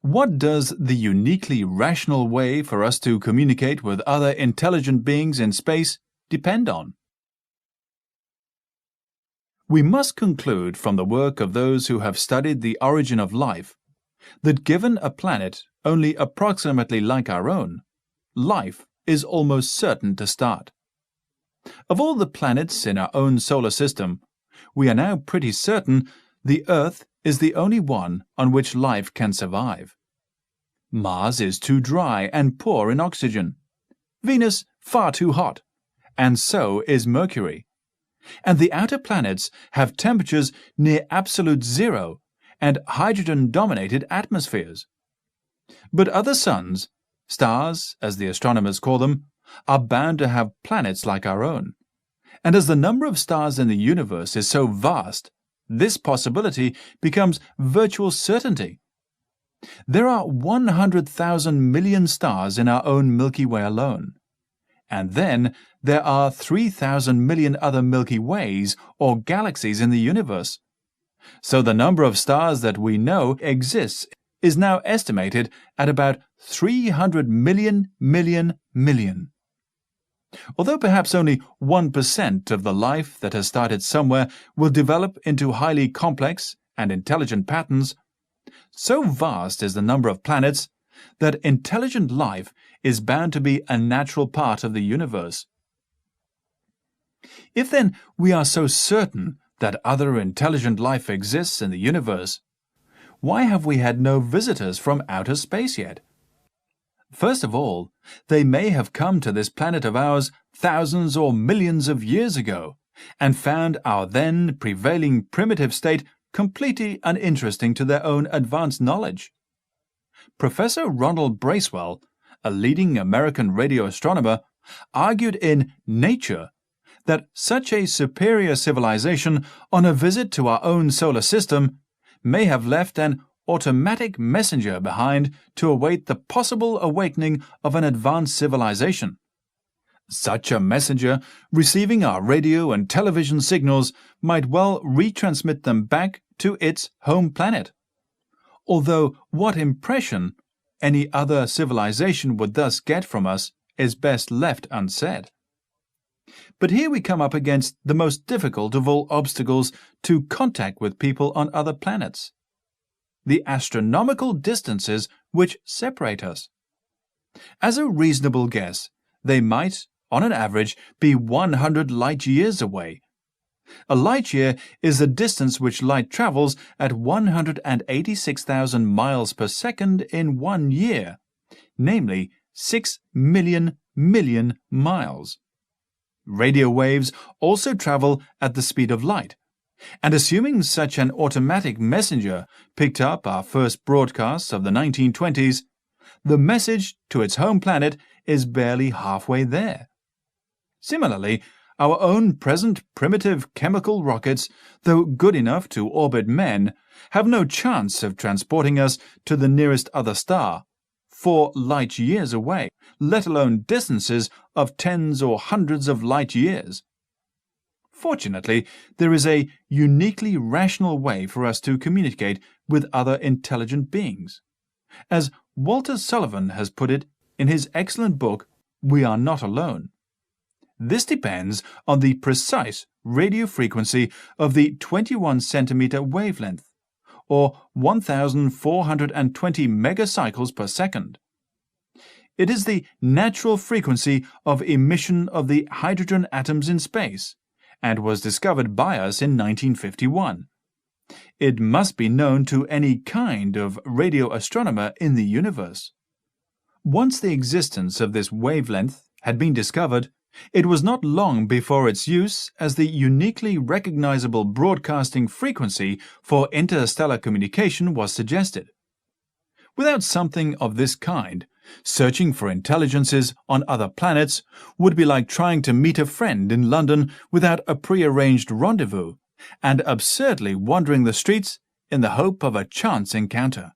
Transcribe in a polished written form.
What does the uniquely rational way for us to communicate with other intelligent beings in space depend on? We must conclude from the work of those who have studied the origin of life that given a planet only approximately like our own, life is almost certain to start. Of all the planets in our own solar system, we are now pretty certain the Earth is the only one on which life can survive. Mars is too dry and poor in oxygen. Venus far too hot, and so is Mercury. And the outer planets have temperatures near absolute zero and hydrogen-dominated atmospheres. But other suns, stars as the astronomers call them, are bound to have planets like our own. And as the number of stars in the universe is so vast, this possibility becomes virtual certainty. There are 100,000 million stars in our own Milky Way alone. And then there are 3,000 million other Milky Ways or galaxies in the universe. So the number of stars that we know exists is now estimated at about 300 million. Although perhaps only 1% of the life that has started somewhere will develop into highly complex and intelligent patterns, so vast is the number of planets that intelligent life is bound to be a natural part of the universe. If then we are so certain that other intelligent life exists in the universe, why have we had no visitors from outer space yet? First of all, they may have come to this planet of ours thousands or millions of years ago and found our then prevailing primitive state completely uninteresting to their own advanced knowledge. Professor Ronald Bracewell, a leading American radio astronomer, argued in Nature that such a superior civilization on a visit to our own solar system may have left an automatic messenger behind to await the possible awakening of an advanced civilization. Such a messenger, receiving our radio and television signals, might well retransmit them back to its home planet. Although what impression any other civilization would thus get from us is best left unsaid. But here we come up against the most difficult of all obstacles to contact with people on other planets: the astronomical distances which separate us. As a reasonable guess, they might, on an average, be 100 light-years away. A light-year is the distance which light travels at 186,000 miles per second in 1 year, namely 6 million miles. Radio waves also travel at the speed of light, and assuming such an automatic messenger picked up our first broadcasts of the 1920s, the message to its home planet is barely halfway there. Similarly, our own present primitive chemical rockets, though good enough to orbit men, have no chance of transporting us to the nearest other star, 4 light-years away, let alone distances of tens or hundreds of light-years. Fortunately, there is a uniquely rational way for us to communicate with other intelligent beings. As Walter Sullivan has put it in his excellent book, We Are Not Alone. This depends on the precise radio frequency of the 21-centimeter wavelength, or 1,420 megacycles per second. It is the natural frequency of emission of the hydrogen atoms in space, and was discovered by us in 1951. It must be known to any kind of radio astronomer in the universe. Once the existence of this wavelength had been discovered, it was not long before its use as the uniquely recognizable broadcasting frequency for interstellar communication was suggested. Without something of this kind, searching for intelligences on other planets would be like trying to meet a friend in London without a prearranged rendezvous, and absurdly wandering the streets in the hope of a chance encounter.